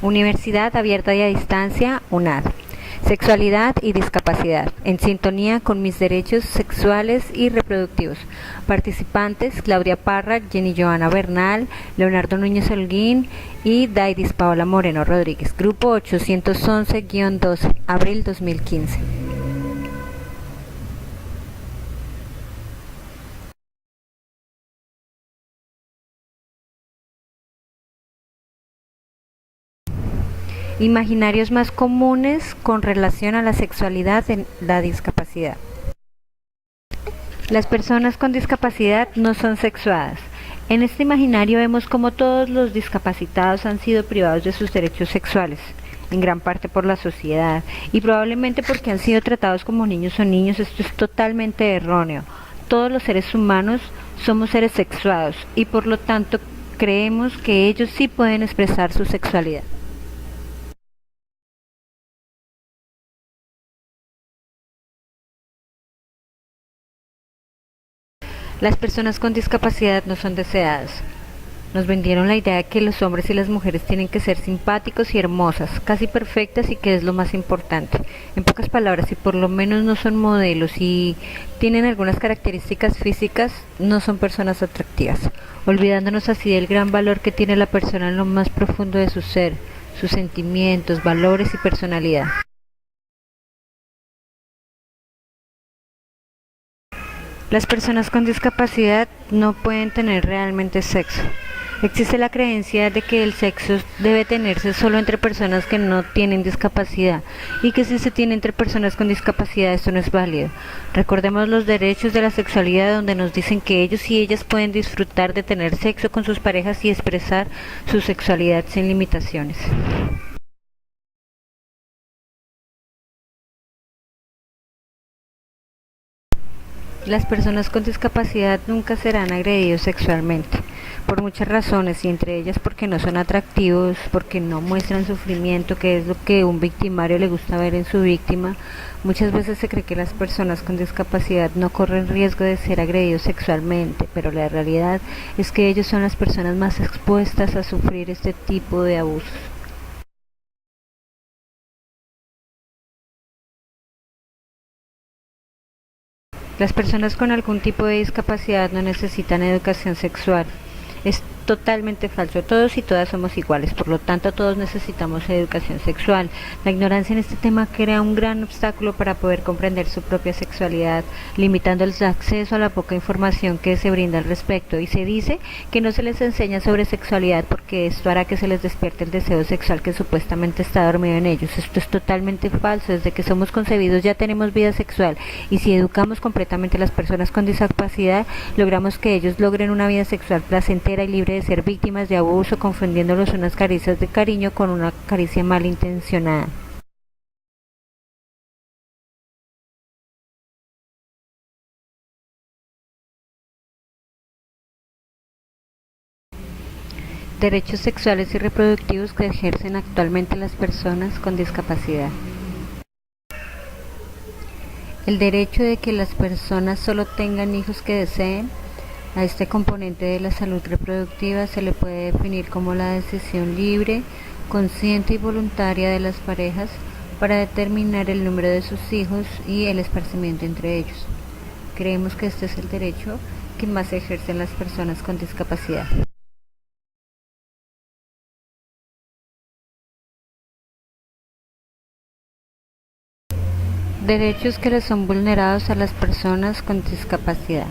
Universidad Abierta y a Distancia, UNAD. Sexualidad y discapacidad, en sintonía con mis derechos sexuales y reproductivos. Participantes: Claudia Parra, Jenny Joana Bernal, Leonardo Núñez Holguín y Daidis Paola Moreno Rodríguez. Grupo 811-12, abril 2015. Imaginarios más comunes con relación a la sexualidad en la discapacidad. Las personas con discapacidad no son sexuadas. En este imaginario vemos como todos los discapacitados han sido privados de sus derechos sexuales, en gran parte por la sociedad, y probablemente porque han sido tratados como niños o niños. Esto es totalmente erróneo. Todos los seres humanos somos seres sexuados y por lo tanto creemos que ellos sí pueden expresar su sexualidad. Las personas con discapacidad no son deseadas. Nos vendieron la idea de que los hombres y las mujeres tienen que ser simpáticos y hermosas, casi perfectas, y que es lo más importante. En pocas palabras, si por lo menos no son modelos y tienen algunas características físicas, no son personas atractivas, olvidándonos así del gran valor que tiene la persona en lo más profundo de su ser, sus sentimientos, valores y personalidad. Las personas con discapacidad no pueden tener realmente sexo. Existe la creencia de que el sexo debe tenerse solo entre personas que no tienen discapacidad y que si se tiene entre personas con discapacidad esto no es válido. Recordemos los derechos de la sexualidad, donde nos dicen que ellos y ellas pueden disfrutar de tener sexo con sus parejas y expresar su sexualidad sin limitaciones. Las personas con discapacidad nunca serán agredidos sexualmente, por muchas razones, y entre ellas porque no son atractivos, porque no muestran sufrimiento, que es lo que un victimario le gusta ver en su víctima. Muchas veces se cree que las personas con discapacidad no corren riesgo de ser agredidos sexualmente, pero la realidad es que ellos son las personas más expuestas a sufrir este tipo de abusos. Las personas con algún tipo de discapacidad no necesitan educación sexual. Es totalmente falso. Todos y todas somos iguales, por lo tanto todos necesitamos educación sexual. La ignorancia en este tema crea un gran obstáculo para poder comprender su propia sexualidad, limitando el acceso a la poca información que se brinda al respecto. Y se dice que no se les enseña sobre sexualidad porque esto hará que se les despierte el deseo sexual que supuestamente está dormido en ellos. Esto es totalmente falso. Desde que somos concebidos ya tenemos vida sexual, y si educamos completamente a las personas con discapacidad, logramos que ellos logren una vida sexual placentera y libre de ser víctimas de abuso, confundiéndolos unas caricias de cariño con una caricia malintencionada. Derechos sexuales y reproductivos que ejercen actualmente las personas con discapacidad. El derecho de que las personas solo tengan hijos que deseen. A este componente de la salud reproductiva se le puede definir como la decisión libre, consciente y voluntaria de las parejas para determinar el número de sus hijos y el esparcimiento entre ellos. Creemos que este es el derecho que más ejercen las personas con discapacidad. Derechos que les son vulnerados a las personas con discapacidad.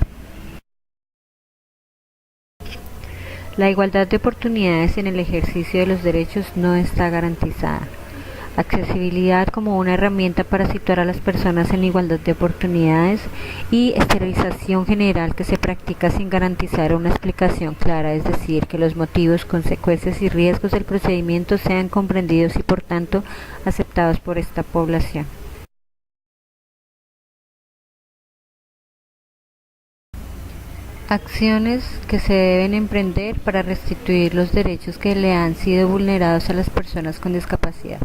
La igualdad de oportunidades en el ejercicio de los derechos no está garantizada. Accesibilidad como una herramienta para situar a las personas en igualdad de oportunidades y esterilización general que se practica sin garantizar una explicación clara, es decir, que los motivos, consecuencias y riesgos del procedimiento sean comprendidos y por tanto aceptados por esta población. Acciones que se deben emprender para restituir los derechos que le han sido vulnerados a las personas con discapacidad.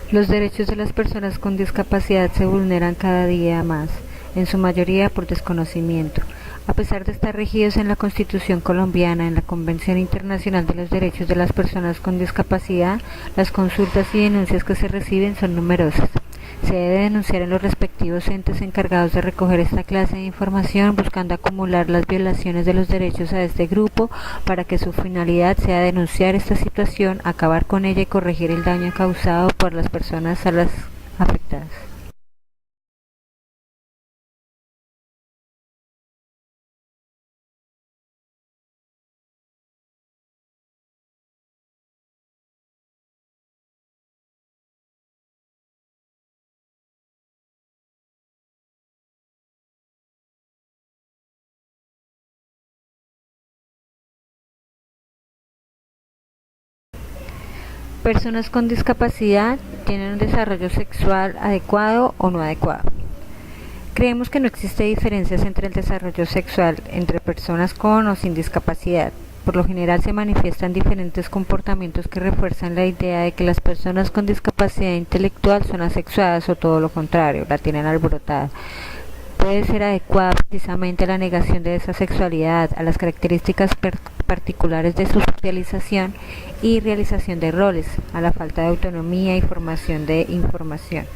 Los derechos de las personas con discapacidad se vulneran cada día más, en su mayoría por desconocimiento. A pesar de estar regidos en la Constitución colombiana, en la Convención Internacional de los Derechos de las Personas con Discapacidad, las consultas y denuncias que se reciben son numerosas. Se debe denunciar en los respectivos entes encargados de recoger esta clase de información, buscando acumular las violaciones de los derechos a este grupo para que su finalidad sea denunciar esta situación, acabar con ella y corregir el daño causado por las personas a las afectadas. Personas con discapacidad tienen un desarrollo sexual adecuado o no adecuado. Creemos que no existe diferencias entre el desarrollo sexual entre personas con o sin discapacidad. Por lo general se manifiestan diferentes comportamientos que refuerzan la idea de que las personas con discapacidad intelectual son asexuadas o todo lo contrario, la tienen alborotada. Puede ser adecuada precisamente a la negación de esa sexualidad, a las características particulares de su socialización y realización de roles, a la falta de autonomía y formación de información.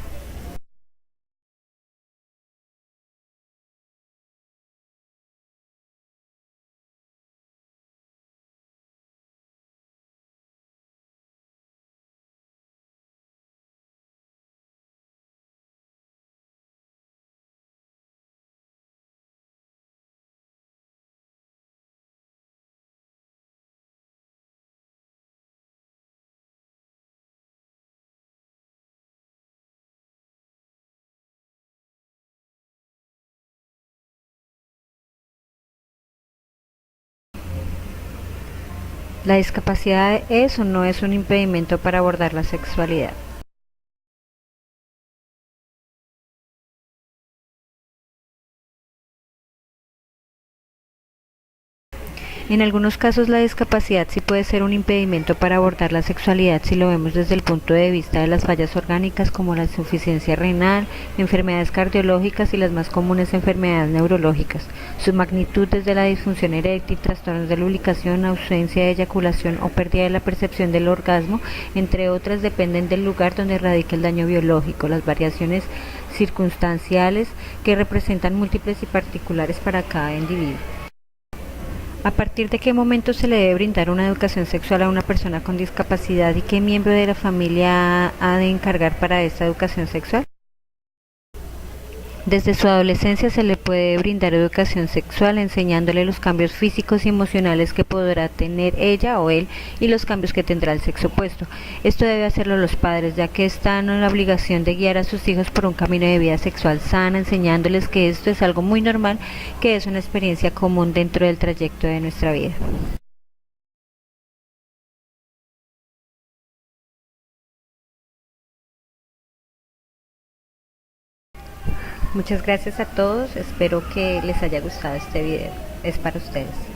La discapacidad es o no es un impedimento para abordar la sexualidad. En algunos casos la discapacidad sí puede ser un impedimento para abordar la sexualidad si lo vemos desde el punto de vista de las fallas orgánicas como la insuficiencia renal, enfermedades cardiológicas y las más comunes enfermedades neurológicas. Su magnitud desde la disfunción eréctil, trastornos de lubricación, ausencia de eyaculación o pérdida de la percepción del orgasmo, entre otras, dependen del lugar donde radica el daño biológico. Las variaciones circunstanciales que representan múltiples y particulares para cada individuo. ¿A partir de qué momento se le debe brindar una educación sexual a una persona con discapacidad y qué miembro de la familia ha de encargar para esta educación sexual? Desde su adolescencia se le puede brindar educación sexual enseñándole los cambios físicos y emocionales que podrá tener ella o él y los cambios que tendrá el sexo opuesto. Esto debe hacerlo los padres, ya que están en la obligación de guiar a sus hijos por un camino de vida sexual sana, enseñándoles que esto es algo muy normal, que es una experiencia común dentro del trayecto de nuestra vida. Muchas gracias a todos, espero que les haya gustado este video, es para ustedes.